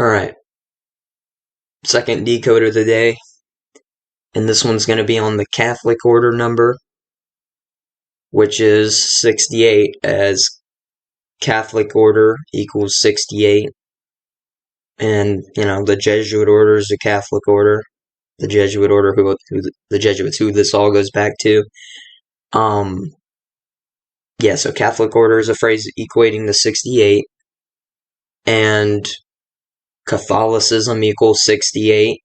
Alright, second decoder of the day, and this one's going to be on the Catholic order number, which is 68, as Catholic order equals 68. And, the Jesuit order is a Catholic order. The Jesuit order, the Jesuits, who this all goes back to. So Catholic order is a phrase equating to 68. And Catholicism equals 68.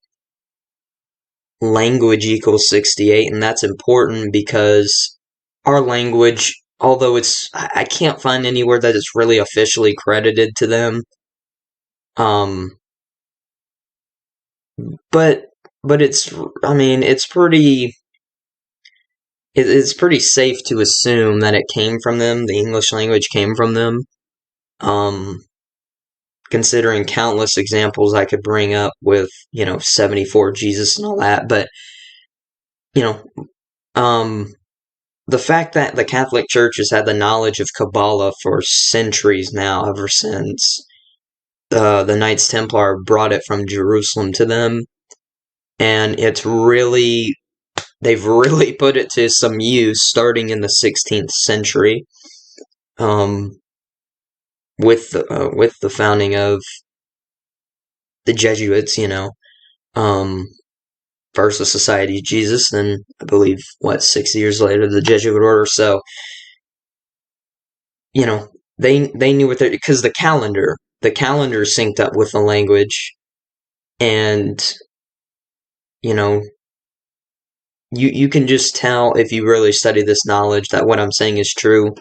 Language equals 68. And that's important because our language, although I can't find anywhere that it's really officially credited to them. But it's pretty safe to assume that it came from them. The English language came from them. Considering countless examples I could bring up with, 74 Jesus and all that. But, the fact that the Catholic Church has had the knowledge of Kabbalah for centuries now, ever since the Knights Templar brought it from Jerusalem to them, and they've really put it to some use starting in the 16th century, with the founding of the Jesuits, first the Society of Jesus, then I believe 6 years later the Jesuit order. So they knew what they're, because the calendar is synced up with the language, and you can just tell if you really study this knowledge that what I'm saying is true.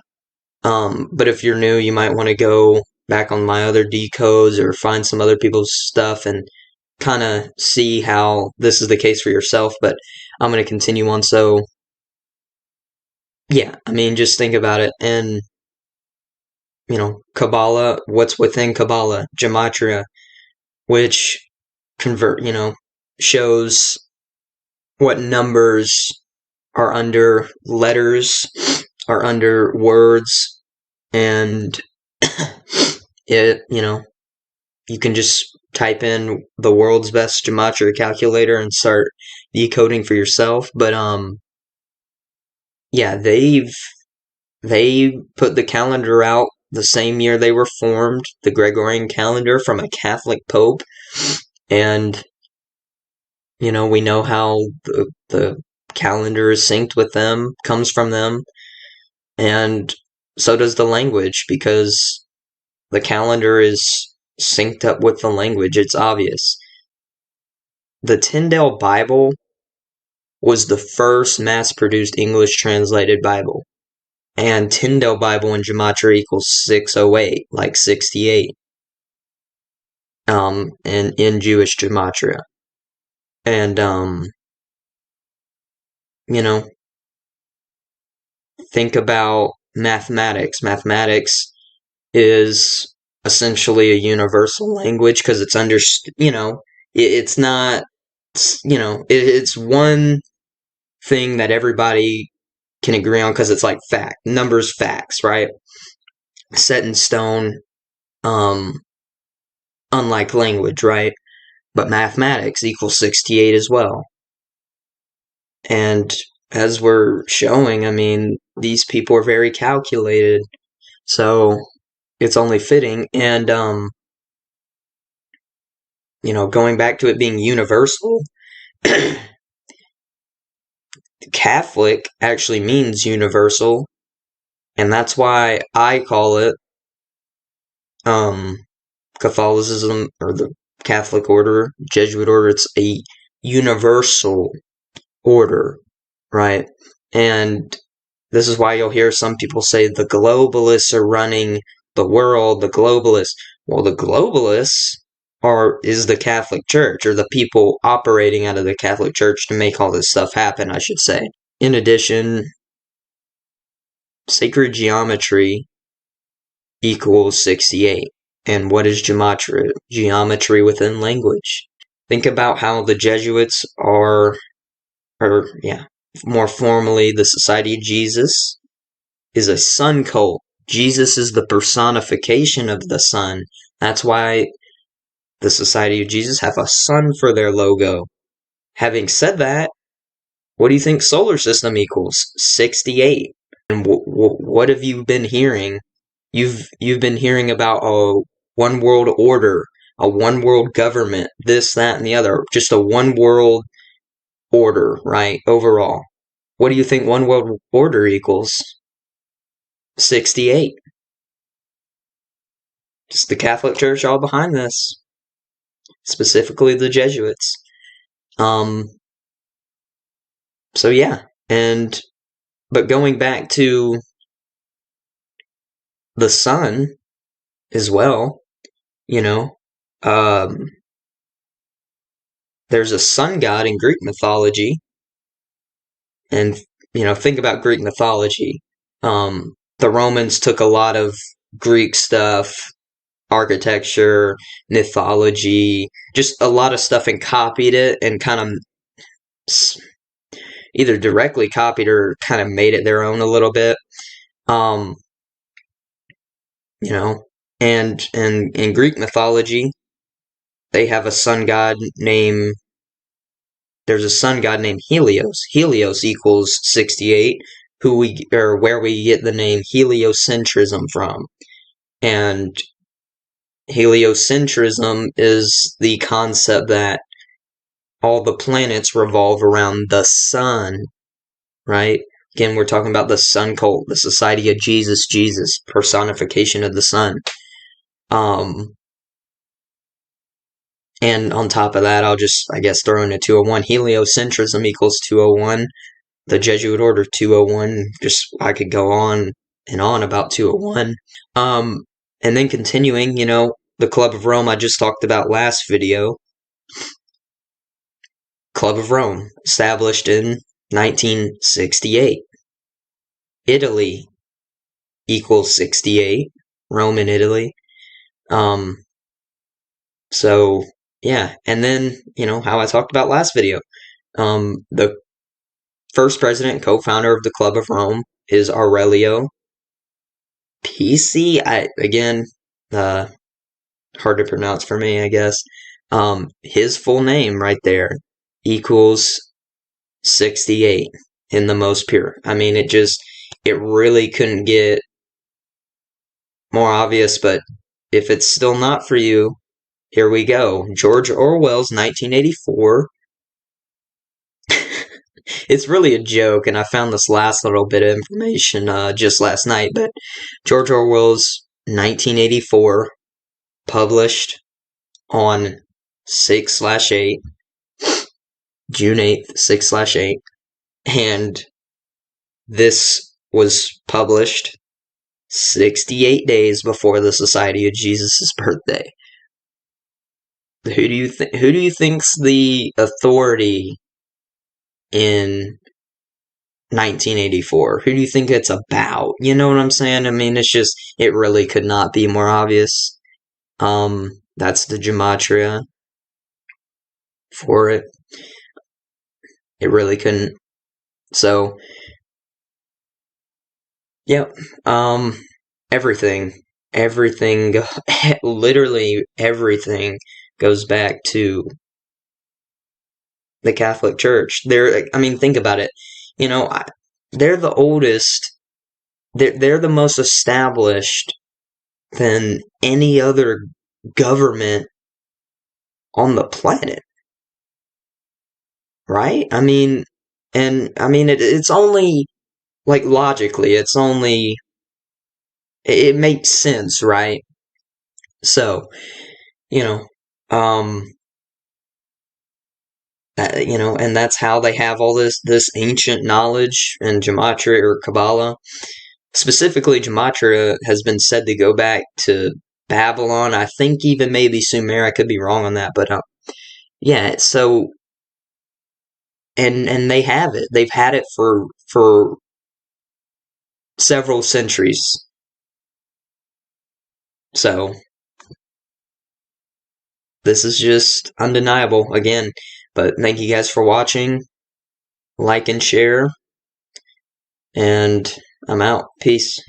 But if you're new, you might want to go back on my other decodes or find some other people's stuff and kind of see how this is the case for yourself. But I'm going to continue on. So, yeah, just think about it. And, Kabbalah, what's within Kabbalah? Gematria, which shows what numbers are under letters, are under words, and you can just type in the world's best gematria calculator and start decoding for yourself. But they put the calendar out the same year they were formed, the Gregorian calendar, from a Catholic pope, and we know how the calendar is synced with them, comes from them, and so does the language, because the calendar is synced up with the language. It's obvious. The Tyndale Bible was the first mass-produced English translated Bible, and Tyndale Bible in Gematria equals 608, like 68, and in Jewish Gematria. And, think about mathematics. Mathematics is essentially a universal language because it's it's not, it's one thing that everybody can agree on because it's like fact. Numbers, facts, right? Set in stone, unlike language, right? But mathematics equals 68 as well. And as we're showing, these people are very calculated. So it's only fitting. And, going back to it being universal, Catholic actually means universal. And that's why I call it Catholicism, or the Catholic order, Jesuit order. It's a universal order, right? And this is why you'll hear some people say the globalists are running the world, the globalists. Well, the globalists is the Catholic Church, or the people operating out of the Catholic Church to make all this stuff happen, I should say. In addition, sacred geometry equals 68. And what is gematria? Geometry within language. Think about how the Jesuits more formally, the Society of Jesus is a sun cult. Jesus is the personification of the sun. That's why the Society of Jesus have a sun for their logo. Having said that, what do you think solar system equals? 68. And what have you been hearing? You've been hearing about a one world order, a one world government, this, that, and the other. Just a one world order, right? Overall. What do you think one world order equals? 68. It's the Catholic Church all behind this. Specifically the Jesuits. So yeah, but going back to the sun as well, there's a sun god in Greek mythology, and think about Greek mythology. The Romans took a lot of Greek stuff, architecture, mythology, just a lot of stuff, and copied it and kind of either directly copied or kind of made it their own a little bit. And in Greek mythology, they have a sun god named Helios. Helios equals 68, where we get the name heliocentrism from. And heliocentrism is the concept that all the planets revolve around the sun, right? Again, we're talking about the sun cult, the Society of Jesus, personification of the sun. And on top of that, I'll just, throw in a 201. Heliocentrism equals 201. The Jesuit Order 201. Just, I could go on and on about 201. And then continuing, the Club of Rome I just talked about last video. Club of Rome, established in 1968. Italy equals 68. Rome and Italy. So, yeah. And then, how I talked about last video. The first president and co-founder of the Club of Rome is Aurelio Pisi. Hard to pronounce for me, I guess. His full name right there equals 68 in the most pure. I mean, it really couldn't get more obvious, but if it's still not for you, here we go. George Orwell's 1984. It's really a joke, and I found this last little bit of information just last night, but George Orwell's 1984, published on 6/8, June 8th, 6/8, and this was published 68 days before the Society of Jesus' birthday. Who do you think's the authority in 1984? Who do you think it's about? You know what I'm saying? I mean, it really could not be more obvious. That's the gematria for it. It really couldn't. So, yep. Everything, literally everything goes back to the Catholic Church. Think about it. They're the oldest. They're the most established than any other government on the planet, right? It's only, logically, it makes sense, right? So, and that's how they have all this ancient knowledge and gematria or Kabbalah. Specifically, gematria has been said to go back to Babylon. I think even maybe Sumer. I could be wrong on that, but yeah. So, and they have it. They've had it for several centuries. So, this is just undeniable again. But thank you guys for watching. Like and share. And I'm out. Peace.